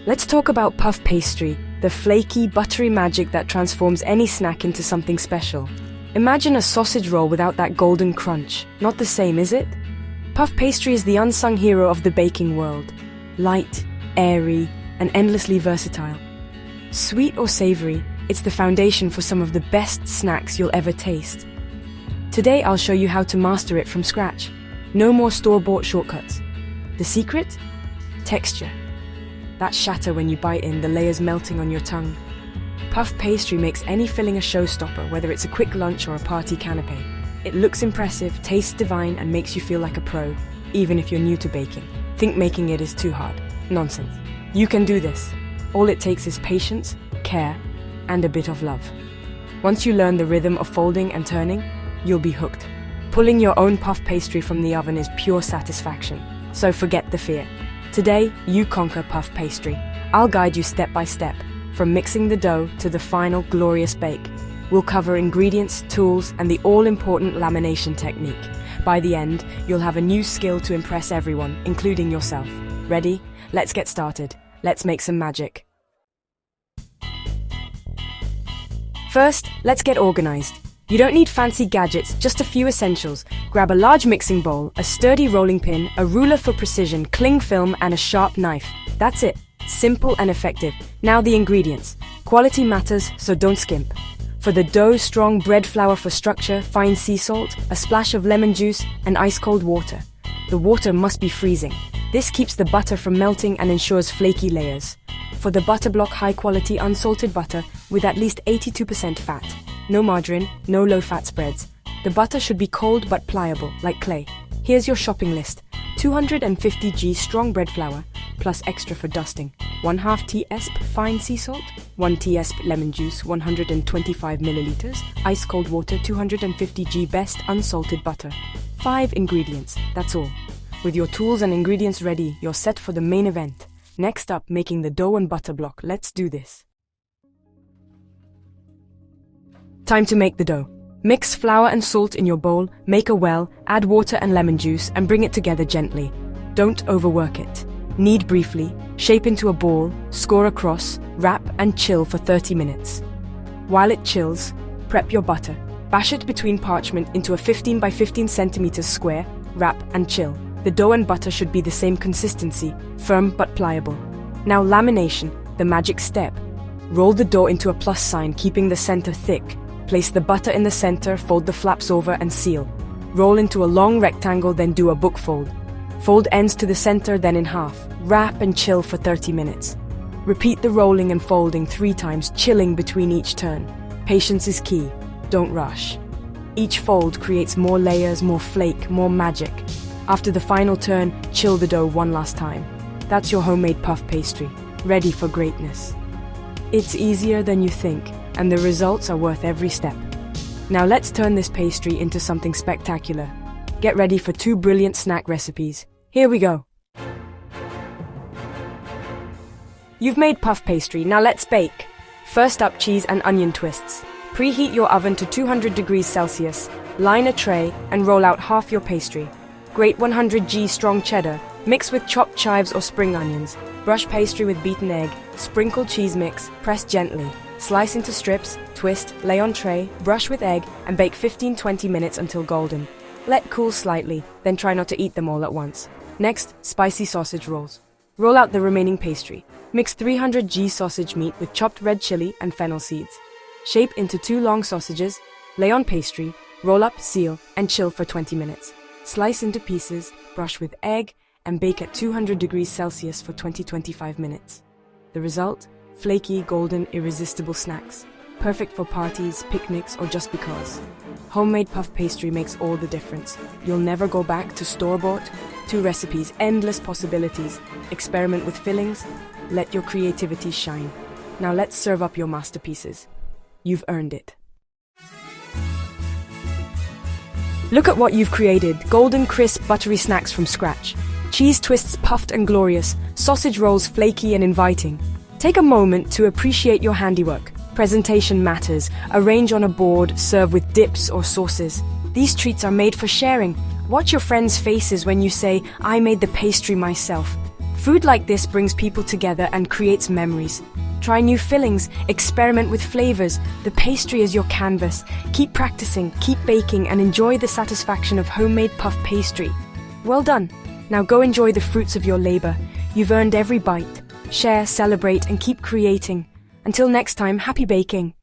Let's talk about puff pastry, the flaky, buttery magic that transforms any snack into something special. Imagine a sausage roll without that golden crunch. Not the same, is it? Puff pastry is the unsung hero of the baking world. Light, airy, and endlessly versatile. Sweet or savory, it's the foundation for some of the best snacks you'll ever taste. Today I'll show you how to master it from scratch. No more store-bought shortcuts. The secret? Texture. That shatter when you bite in, the layers melting on your tongue. Puff pastry makes any filling a showstopper, whether it's a quick lunch or a party canapé. It looks impressive, tastes divine, and makes you feel like a pro, even if you're new to baking. Think making it is too hard. Nonsense. You can do this. All it takes is patience, care, and a bit of love. Once you learn the rhythm of folding and turning, you'll be hooked. Pulling your own puff pastry from the oven is pure satisfaction, so forget the fear. Today, you conquer puff pastry. I'll guide you step by step, from mixing the dough to the final glorious bake. We'll cover ingredients, tools, and the all-important lamination technique. By the end, you'll have a new skill to impress everyone, including yourself. Ready? Let's get started. Let's make some magic. First, let's get organized. You don't need fancy gadgets, just a few essentials. Grab a large mixing bowl, a sturdy rolling pin, a ruler for precision, cling film, and a sharp knife. That's it. Simple and effective. Now the ingredients. Quality matters, so don't skimp. For the dough, strong bread flour for structure, fine sea salt, a splash of lemon juice, and ice-cold water. The water must be freezing. This keeps the butter from melting and ensures flaky layers. For the butter block, high-quality unsalted butter with at least 82% fat. No margarine, no low-fat spreads. The butter should be cold but pliable, like clay. Here's your shopping list. 250 g strong bread flour, plus extra for dusting. 1/2 teaspoon fine sea salt, 1 teaspoon lemon juice, 125 milliliters, ice-cold water, 250 g best unsalted butter. 5 ingredients, that's all. With your tools and ingredients ready, you're set for the main event. Next up, making the dough and butter block. Let's do this. Time to make the dough. Mix flour and salt in your bowl, make a well, add water and lemon juice, and bring it together gently. Don't overwork it. Knead briefly, shape into a ball, score across, wrap and chill for 30 minutes. While it chills, prep your butter. Bash it between parchment into a 15 by 15 centimeters square, wrap and chill. The dough and butter should be the same consistency, firm but pliable. Now lamination, the magic step. Roll the dough into a plus sign, keeping the center thick. Place the butter in the center, fold the flaps over and seal. Roll into a long rectangle, then do a book fold. Fold ends to the center, then in half. Wrap and chill for 30 minutes. Repeat the rolling and folding 3 times, chilling between each turn. Patience is key. Don't rush. Each fold creates more layers, more flake, more magic. After the final turn, chill the dough one last time. That's your homemade puff pastry, ready for greatness. It's easier than you think, and the results are worth every step. Now let's turn this pastry into something spectacular. Get ready for 2 brilliant snack recipes. Here we go. You've made puff pastry, now let's bake. First up, cheese and onion twists. Preheat your oven to 200 degrees Celsius. Line a tray and roll out half your pastry. Grate 100 g strong cheddar. Mix with chopped chives or spring onions. Brush pastry with beaten egg. Sprinkle cheese mix. Press gently. Slice into strips, twist, lay on tray, brush with egg, and bake 15-20 minutes until golden. Let cool slightly, then try not to eat them all at once. Next, spicy sausage rolls. Roll out the remaining pastry. Mix 300 g sausage meat with chopped red chili and fennel seeds. Shape into 2 long sausages, lay on pastry, roll up, seal, and chill for 20 minutes. Slice into pieces, brush with egg, and bake at 200 degrees Celsius for 20-25 minutes. The result? Flaky, golden, irresistible snacks. Perfect for parties, picnics, or just because. Homemade puff pastry makes all the difference. You'll never go back to store-bought. 2 recipes, endless possibilities. Experiment with fillings. Let your creativity shine. Now let's serve up your masterpieces. You've earned it. Look at what you've created. Golden, crisp, buttery snacks from scratch. Cheese twists puffed and glorious. Sausage rolls flaky and inviting. Take a moment to appreciate your handiwork. Presentation matters. Arrange on a board, serve with dips or sauces. These treats are made for sharing. Watch your friends' faces when you say, "I made the pastry myself." Food like this brings people together and creates memories. Try new fillings, experiment with flavors. The pastry is your canvas. Keep practicing, keep baking, and enjoy the satisfaction of homemade puff pastry. Well done. Now go enjoy the fruits of your labor. You've earned every bite. Share, celebrate, and keep creating. Until next time, happy baking.